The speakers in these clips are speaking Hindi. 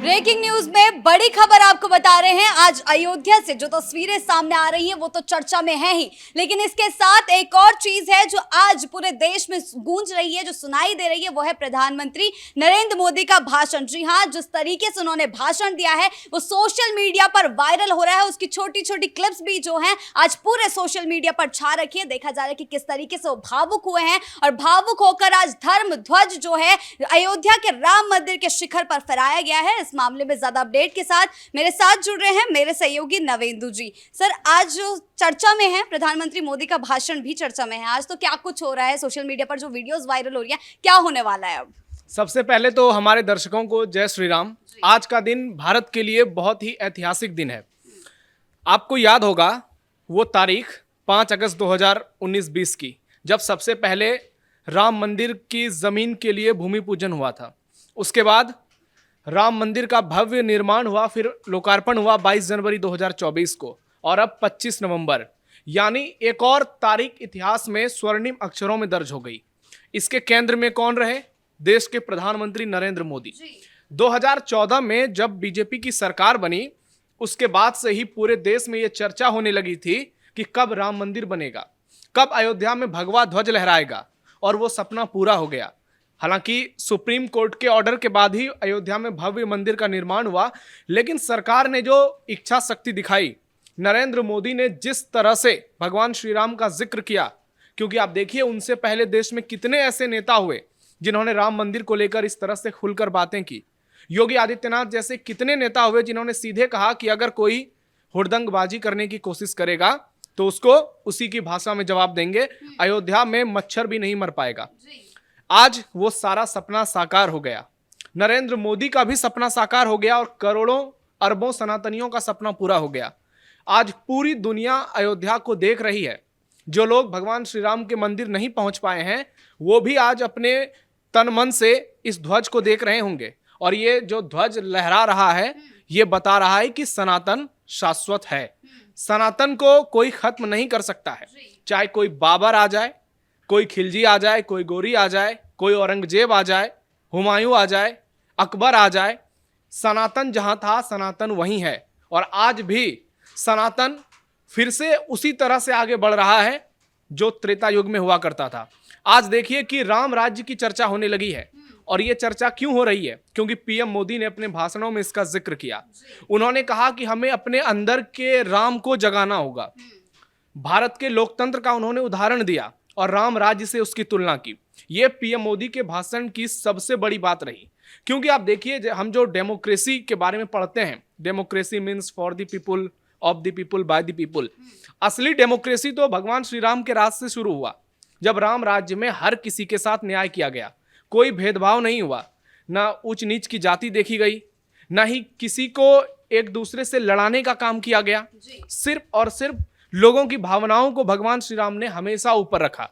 ब्रेकिंग न्यूज में बड़ी खबर आपको बता रहे हैं। आज अयोध्या से जो तस्वीरें सामने आ रही हैं वो तो चर्चा में है ही, लेकिन इसके साथ एक और चीज है जो आज पूरे देश में गूंज रही है, जो सुनाई दे रही है, वो है प्रधानमंत्री नरेंद्र मोदी का भाषण। जी हां, जिस तरीके से उन्होंने भाषण दिया है वो सोशल मीडिया पर वायरल हो रहा है। उसकी छोटी छोटी क्लिप्स भी जो हैं आज पूरे सोशल मीडिया पर छा रखी है। देखा जा रहा है कि किस तरीके से वो भावुक हुए हैं और भावुक होकर आज धर्म ध्वज जो है अयोध्या के राम मंदिर के शिखर पर फहराया गया है। इस मामले में ज्यादा अपडेट के साथ मेरे साथ जुड़ रहे हैं मेरे सहयोगी नवेंदु जी। सर, आज जो चर्चा में है, प्रधानमंत्री मोदी का भाषण भी चर्चा में है। आज तो क्या कुछ हो रहा है सोशल मीडिया पर, जो वीडियोस वायरल हो रही है, क्या होने वाला है अब? सबसे पहले तो हमारे दर्शकों को जय श्री राम। आज का दिन भारत के लिए बहुत ही ऐतिहासिक दिन है। आपको याद होगा वो तारीख 5 अगस्त 2019-20 की, जब सबसे पहले राम मंदिर की जमीन के लिए भूमि पूजन हुआ था। उसके बाद राम मंदिर का भव्य निर्माण हुआ, फिर लोकार्पण हुआ 22 जनवरी 2024 को, और अब 25 नवंबर, यानी एक और तारीख इतिहास में स्वर्णिम अक्षरों में दर्ज हो गई। इसके केंद्र में कौन रहे? देश के प्रधानमंत्री नरेंद्र मोदी। 2014 में जब बीजेपी की सरकार बनी, उसके बाद से ही पूरे देश में यह चर्चा होने लगी थी कि कब राम मंदिर बनेगा, कब अयोध्या में भगवा ध्वज लहराएगा, और वो सपना पूरा हो गया। हालांकि सुप्रीम कोर्ट के ऑर्डर के बाद ही अयोध्या में भव्य मंदिर का निर्माण हुआ, लेकिन सरकार ने जो इच्छा शक्ति दिखाई, नरेंद्र मोदी ने जिस तरह से भगवान श्री राम का जिक्र किया, क्योंकि आप देखिए उनसे पहले देश में कितने ऐसे नेता हुए जिन्होंने राम मंदिर को लेकर इस तरह से खुलकर बातें की। योगी आदित्यनाथ जैसे कितने नेता हुए जिन्होंने सीधे कहा कि अगर कोई हुड़दंगबाजी करने की कोशिश करेगा तो उसको उसी की भाषा में जवाब देंगे, अयोध्या में मच्छर भी नहीं मर पाएगा। आज वो सारा सपना साकार हो गया। नरेंद्र मोदी का भी सपना साकार हो गया और करोड़ों अरबों सनातनियों का सपना पूरा हो गया। आज पूरी दुनिया अयोध्या को देख रही है। जो लोग भगवान श्री राम के मंदिर नहीं पहुंच पाए हैं, वो भी आज अपने तन मन से इस ध्वज को देख रहे होंगे, और ये जो ध्वज लहरा रहा है ये बता रहा है कि सनातन शाश्वत है। सनातन को कोई खत्म नहीं कर सकता है। चाहे कोई बाबर आ जाए, कोई खिलजी आ जाए, कोई गोरी आ जाए, कोई औरंगजेब आ जाए, हुमायूं आ जाए, अकबर आ जाए, सनातन जहां था सनातन वहीं है। और आज भी सनातन फिर से उसी तरह से आगे बढ़ रहा है जो त्रेता युग में हुआ करता था। आज देखिए कि राम राज्य की चर्चा होने लगी है, और ये चर्चा क्यों हो रही है? क्योंकि पीएम मोदी ने अपने भाषणों में इसका जिक्र किया। उन्होंने कहा कि हमें अपने अंदर के राम को जगाना होगा। भारत के लोकतंत्र का उन्होंने उदाहरण दिया और राम राज्य से उसकी तुलना की। ये पीएम मोदी के भाषण की सबसे बड़ी बात रही, क्योंकि आप देखिए हम जो डेमोक्रेसी के बारे में पढ़ते हैं, democracy means for the people, of the people, by the people. असली डेमोक्रेसी तो भगवान श्री राम के राज से शुरू हुआ, जब राम राज्य में हर किसी के साथ न्याय किया गया, कोई भेदभाव नहीं हुआ, ना ऊंच नीच की जाति देखी गई, ना ही किसी को एक दूसरे से लड़ाने का काम किया गया। सिर्फ और सिर्फ लोगों की भावनाओं को भगवान श्री राम ने हमेशा ऊपर रखा।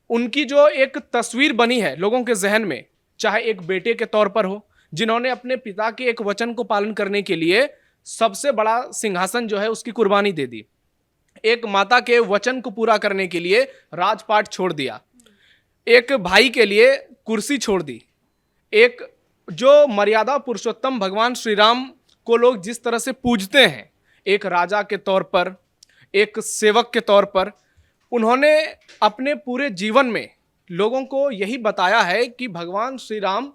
उनकी जो एक तस्वीर बनी है लोगों के जहन में, चाहे एक बेटे के तौर पर हो जिन्होंने अपने पिता के एक वचन को पालन करने के लिए सबसे बड़ा सिंहासन जो है उसकी कुर्बानी दे दी, एक माता के वचन को पूरा करने के लिए राजपाट छोड़ दिया, एक भाई के लिए कुर्सी छोड़ दी, एक जो मर्यादा पुरुषोत्तम भगवान श्री राम को लोग जिस तरह से पूजते हैं, एक राजा के तौर पर, एक सेवक के तौर पर, उन्होंने अपने पूरे जीवन में लोगों को यही बताया है कि भगवान श्री राम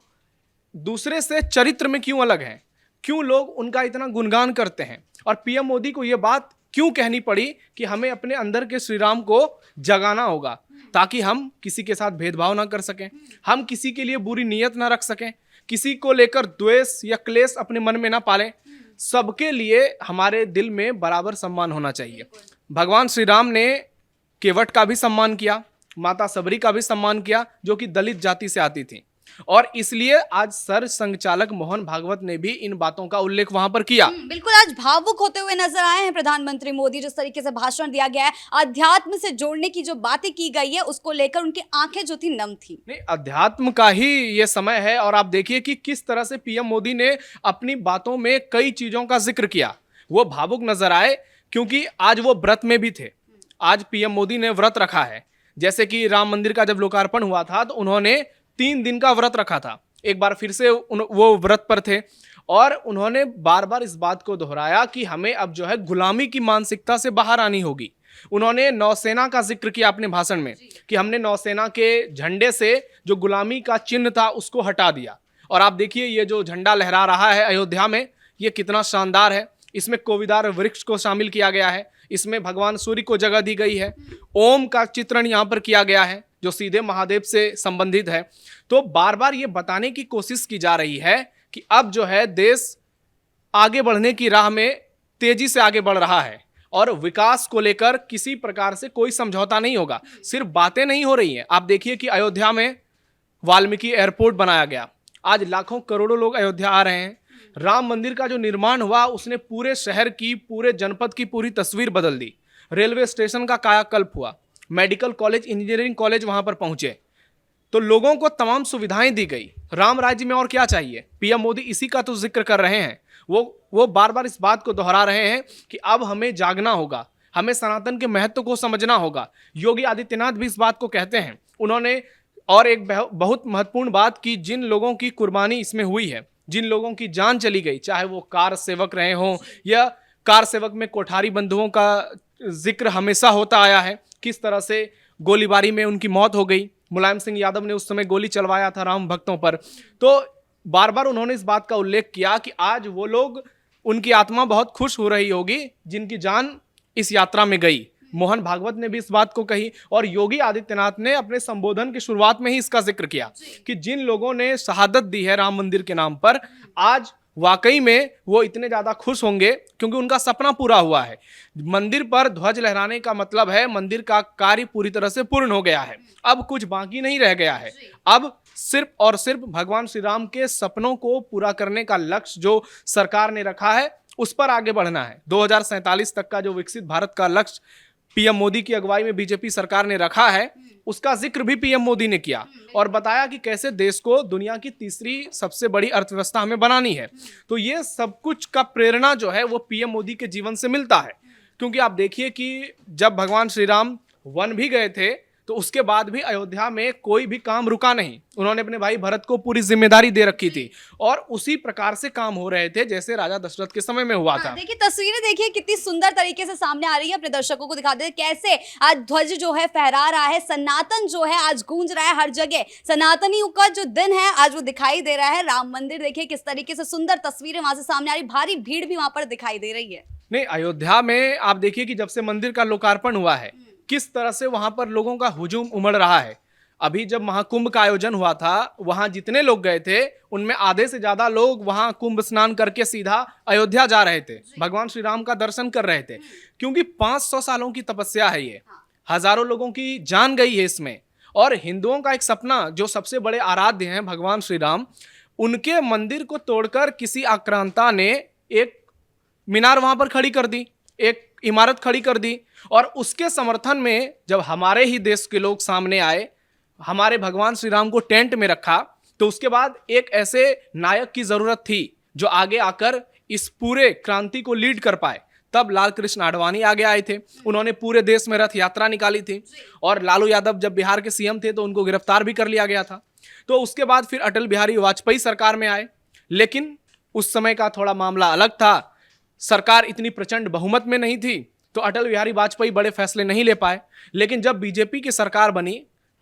दूसरे से चरित्र में क्यों अलग हैं, क्यों लोग उनका इतना गुणगान करते हैं। और पीएम मोदी को यह बात क्यों कहनी पड़ी कि हमें अपने अंदर के श्री राम को जगाना होगा, ताकि हम किसी के साथ भेदभाव ना कर सकें, हम किसी के लिए बुरी नीयत ना रख सकें, किसी को लेकर द्वेष या क्लेश अपने मन में ना पालें। सबके लिए हमारे दिल में बराबर सम्मान होना चाहिए। भगवान श्री राम ने केवट का भी सम्मान किया, माता सबरी का भी सम्मान किया, जो कि दलित जाति से आती थी, और इसलिए आज सर संघचालक मोहन भागवत ने भी इन बातों का उल्लेख वहां पर किया। बिल्कुल, आज भावुक होते हुए नजर आए हैं प्रधानमंत्री मोदी। जिस तरीके से भाषण दिया गया है, अध्यात्म से जोड़ने की जो बातें की गई है उसको लेकर उनकी आंखें जो थी नम थी। नहीं, अध्यात्म का ही ये समय है, और आप देखिए कि किस तरह से पीएम मोदी ने अपनी बातों में कई चीजों का जिक्र किया। वो भावुक नजर आए क्योंकि आज वो व्रत में भी थे। आज पीएम मोदी ने व्रत रखा है, जैसे कि राम मंदिर का जब लोकार्पण हुआ था तो उन्होंने 3 दिन का व्रत रखा था। एक बार फिर से वो व्रत पर थे, और उन्होंने बार बार इस बात को दोहराया कि हमें अब जो है गुलामी की मानसिकता से बाहर आनी होगी। उन्होंने नौसेना का जिक्र किया अपने भाषण में कि हमने नौसेना के झंडे से जो गुलामी का चिन्ह था उसको हटा दिया। और आप देखिए ये जो झंडा लहरा रहा है अयोध्या में, ये कितना शानदार है। इसमें कोविदार वृक्ष को शामिल किया गया है, इसमें भगवान सूर्य को जगह दी गई है, ओम का चित्रण यहाँ पर किया गया है जो सीधे महादेव से संबंधित है। तो बार बार ये बताने की कोशिश की जा रही है कि अब जो है देश आगे बढ़ने की राह में तेजी से आगे बढ़ रहा है और विकास को लेकर किसी प्रकार से कोई समझौता नहीं होगा। सिर्फ बातें नहीं हो रही हैं, आप देखिए कि अयोध्या में वाल्मीकि एयरपोर्ट बनाया गया, आज लाखों करोड़ों लोग अयोध्या आ रहे हैं। राम मंदिर का जो निर्माण हुआ उसने पूरे शहर की, पूरे जनपद की पूरी तस्वीर बदल दी। रेलवे स्टेशन का कायाकल्प हुआ, मेडिकल कॉलेज, इंजीनियरिंग कॉलेज वहां पर पहुंचे, तो लोगों को तमाम सुविधाएं दी गई। राम राज्य में और क्या चाहिए? पीएम मोदी इसी का तो जिक्र कर रहे हैं। वो बार बार इस बात को दोहरा रहे हैं कि अब हमें जागना होगा, हमें सनातन के महत्व को समझना होगा। योगी आदित्यनाथ भी इस बात को कहते हैं। उन्होंने और एक बहुत महत्वपूर्ण बात की, जिन लोगों की कुर्बानी इसमें हुई है, जिन लोगों की जान चली गई, चाहे वो कार सेवक रहे हों या कार सेवक में कोठारी बंधुओं का जिक्र हमेशा होता आया है, किस तरह से गोलीबारी में उनकी मौत हो गई। मुलायम सिंह यादव ने उस समय गोली चलवाया था राम भक्तों पर। तो बार बार उन्होंने इस बात का उल्लेख किया कि आज वो लोग, उनकी आत्मा बहुत खुश हो रही होगी जिनकी जान इस यात्रा में गई। मोहन भागवत ने भी इस बात को कही और योगी आदित्यनाथ ने अपने संबोधन की शुरुआत में ही इसका जिक्र किया कि जिन लोगों ने शहादत दी है राम मंदिर के नाम पर, आज वाकई में वो इतने ज्यादा खुश होंगे क्योंकि उनका सपना पूरा हुआ है। मंदिर पर ध्वज लहराने का मतलब है मंदिर का कार्य पूरी तरह से पूर्ण हो गया है, अब कुछ बाकी नहीं रह गया है। अब सिर्फ और सिर्फ भगवान श्री राम के सपनों को पूरा करने का लक्ष्य जो सरकार ने रखा है उस पर आगे बढ़ना है। 2047 तक का जो विकसित भारत का लक्ष्य पीएम मोदी की अगुवाई में बीजेपी सरकार ने रखा है, उसका जिक्र भी पीएम मोदी ने किया और बताया कि कैसे देश को दुनिया की तीसरी सबसे बड़ी अर्थव्यवस्था हमें बनानी है। तो ये सब कुछ का प्रेरणा जो है वो पीएम मोदी के जीवन से मिलता है। क्योंकि आप देखिए कि जब भगवान श्री राम वन भी गए थे तो उसके बाद भी अयोध्या में कोई भी काम रुका नहीं। उन्होंने अपने भाई भरत को पूरी जिम्मेदारी दे रखी थी और उसी प्रकार से काम हो रहे थे जैसे राजा दशरथ के समय में हुआ था। देखिए तस्वीरें देखिए कितनी सुंदर तरीके से सामने आ रही है, अपने दर्शकों को दिखा दे कैसे आज ध्वज जो है फहरा रहा है, सनातन जो है आज गूंज रहा है हर जगह। सनातनियों का जो दिन है आज वो दिखाई दे रहा है। राम मंदिर देखिए किस तरीके से सुंदर तस्वीरें वहां से सामने आ रही, भारी भीड़ भी वहां पर दिखाई दे रही है। नहीं, अयोध्या में आप देखिए कि जब से मंदिर का लोकार्पण हुआ है किस तरह से वहां पर लोगों का हुजूम उमड़ रहा है। अभी जब महाकुंभ का आयोजन हुआ था वहां जितने लोग गए थे उनमें आधे से ज्यादा लोग वहां कुंभ स्नान करके सीधा अयोध्या जा रहे थे, भगवान श्री राम का दर्शन कर रहे थे। क्योंकि 500 सालों की तपस्या है ये, हजारों लोगों की जान गई है इसमें। और हिंदुओं का एक सपना, जो सबसे बड़े आराध्य हैं भगवान श्री राम, उनके मंदिर को तोड़कर किसी आक्रांता ने एक मीनार वहां पर खड़ी कर दी, एक इमारत खड़ी कर दी। और उसके समर्थन में जब हमारे ही देश के लोग सामने आए, हमारे भगवान श्री राम को टेंट में रखा, तो उसके बाद एक ऐसे नायक की जरूरत थी जो आगे आकर इस पूरे क्रांति को लीड कर पाए। तब लाल कृष्ण आडवाणी आगे आए थे, उन्होंने पूरे देश में रथ यात्रा निकाली थी। और लालू यादव जब बिहार के सीएम थे तो उनको गिरफ्तार भी कर लिया गया था। तो उसके बाद फिर अटल बिहारी वाजपेयी सरकार में आए, लेकिन उस समय का थोड़ा मामला अलग था, सरकार इतनी प्रचंड बहुमत में नहीं थी, तो अटल बिहारी वाजपेयी बड़े फैसले नहीं ले पाए। लेकिन जब बीजेपी की सरकार बनी,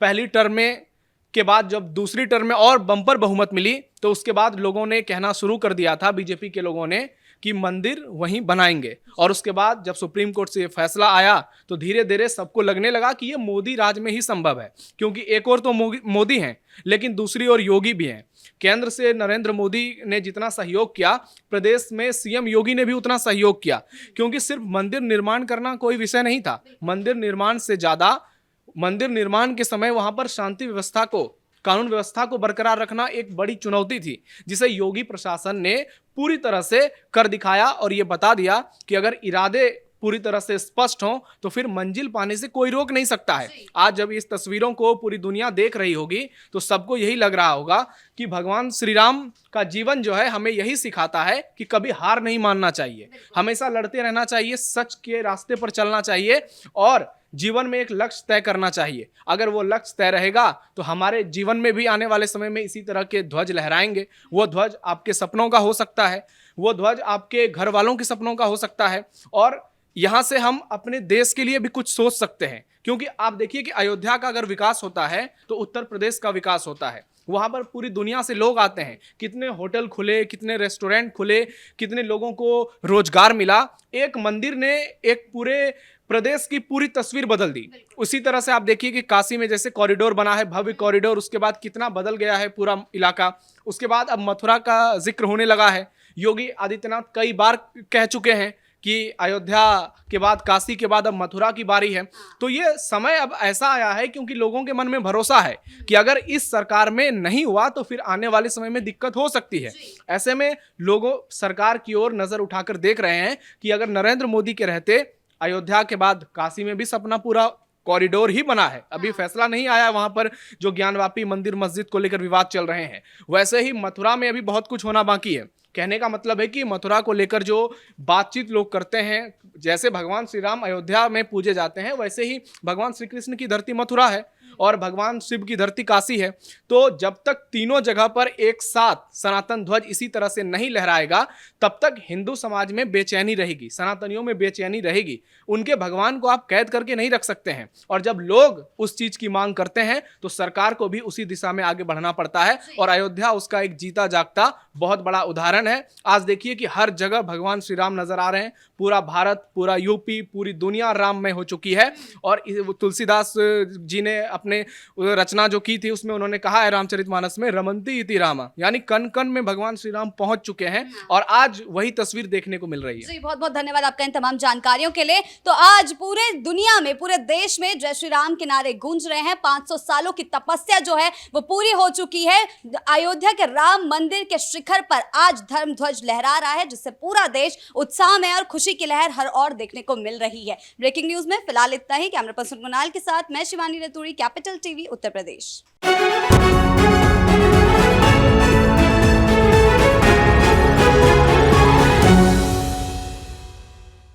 पहली टर्म में के बाद जब दूसरी टर्म में और बम्पर बहुमत मिली, तो उसके बाद लोगों ने कहना शुरू कर दिया था, बीजेपी के लोगों ने, कि मंदिर वहीं बनाएंगे। और उसके बाद जब सुप्रीम कोर्ट से ये फैसला आया तो धीरे धीरे सबको लगने लगा कि ये मोदी राज में ही संभव है। क्योंकि एक और तो मोदी हैं, लेकिन दूसरी ओर योगी भी हैं। केंद्र से नरेंद्र मोदी ने जितना सहयोग किया, प्रदेश में सीएम योगी ने भी उतना सहयोग किया। क्योंकि सिर्फ मंदिर निर्माण करना कोई विषय नहीं था, मंदिर निर्माण से ज्यादा मंदिर निर्माण के समय वहां पर शांति व्यवस्था को, कानून व्यवस्था को बरकरार रखना एक बड़ी चुनौती थी, जिसे योगी प्रशासन ने पूरी तरह से कर दिखाया और ये बता दिया कि अगर इरादे पूरी तरह से स्पष्ट हों तो फिर मंजिल पाने से कोई रोक नहीं सकता है। आज जब इस तस्वीरों को पूरी दुनिया देख रही होगी तो सबको यही लग रहा होगा कि भगवान श्री राम का जीवन जो है हमें यही सिखाता है कि कभी हार नहीं मानना चाहिए, हमेशा लड़ते रहना चाहिए, सच के रास्ते पर चलना चाहिए और जीवन में एक लक्ष्य तय करना चाहिए। अगर वो लक्ष्य तय रहेगा तो हमारे जीवन में भी आने वाले समय में इसी तरह के ध्वज लहराएंगे। वो ध्वज आपके सपनों का हो सकता है, वो ध्वज आपके घर वालों के सपनों का हो सकता है और यहाँ से हम अपने देश के लिए भी कुछ सोच सकते हैं। क्योंकि आप देखिए कि अयोध्या का अगर विकास होता है तो उत्तर प्रदेश का विकास होता है। वहाँ पर पूरी दुनिया से लोग आते हैं, कितने होटल खुले, कितने रेस्टोरेंट खुले, कितने लोगों को रोजगार मिला। एक मंदिर ने एक पूरे प्रदेश की पूरी तस्वीर बदल दी। उसी तरह से आप देखिए कि काशी में जैसे कॉरिडोर बना है, भव्य कॉरिडोर, उसके बाद कितना बदल गया है पूरा इलाका। उसके बाद अब मथुरा का जिक्र होने लगा है। योगी आदित्यनाथ कई बार कह चुके हैं कि अयोध्या के बाद काशी के बाद अब मथुरा की बारी है। तो ये समय अब ऐसा आया है क्योंकि लोगों के मन में भरोसा है कि अगर इस सरकार में नहीं हुआ तो फिर आने वाले समय में दिक्कत हो सकती है। ऐसे में लोगों सरकार की ओर नजर उठाकर देख रहे हैं कि अगर नरेंद्र मोदी के रहते अयोध्या के बाद काशी में भी सपना पूरा कॉरिडोर ही बना है। अभी फैसला नहीं आया वहां पर जो ज्ञानवापी मंदिर मस्जिद को लेकर विवाद चल रहे हैं। वैसे ही मथुरा में अभी बहुत कुछ होना बाकी है। कहने का मतलब है कि मथुरा को लेकर जो बातचीत लोग करते हैं, जैसे भगवान श्री राम अयोध्या में पूजे जाते हैं वैसे ही भगवान श्री कृष्ण की धरती मथुरा है और भगवान शिव की धरती काशी है। तो जब तक तीनों जगह पर एक साथ सनातन ध्वज इसी तरह से नहीं लहराएगा तब तक हिंदू समाज में बेचैनी रहेगी, सनातनियों में बेचैनी रहेगी। उनके भगवान को आप कैद करके नहीं रख सकते हैं और जब लोग उस चीज की मांग करते हैं तो सरकार को भी उसी दिशा में आगे बढ़ना पड़ता है और अयोध्या उसका एक जीता जागता बहुत बड़ा उदाहरण है। आज देखिए कि हर जगह भगवान श्री राम नजर आ रहे हैं। पूरा भारत, पूरा यूपी, पूरी दुनिया राममय हो चुकी है। और तुलसीदास जी ने अपने रचना जो की थी उसमें उन्होंने कहा है रामचरितमानस में, रमन्ति इति रामा, यानी कण कण में भगवान श्री राम पहुंच चुके हैं और आज वही तस्वीर देखने को मिल रही है। जी, बहुत बहुत धन्यवाद आपका इन तमाम जानकारियों के लिए। तो आज पूरे दुनिया में, पूरे देश में जय श्री राम के नारे गूंज रहे हैं। 500 सालों की तपस्या जो है वो पूरी हो चुकी है। अयोध्या के राम मंदिर के शिखर पर आज धर्म ध्वज लहरा रहा है जिससे पूरा देश उत्साह में और खुशी की लहर हर ओर देखने को मिल रही है। ब्रेकिंग न्यूज में फिलहाल इतना ही। कैमरा पर्सन कुणाल के साथ मैं शिवानी रतूड़ी, कैपिटल टीवी, उत्तर प्रदेश।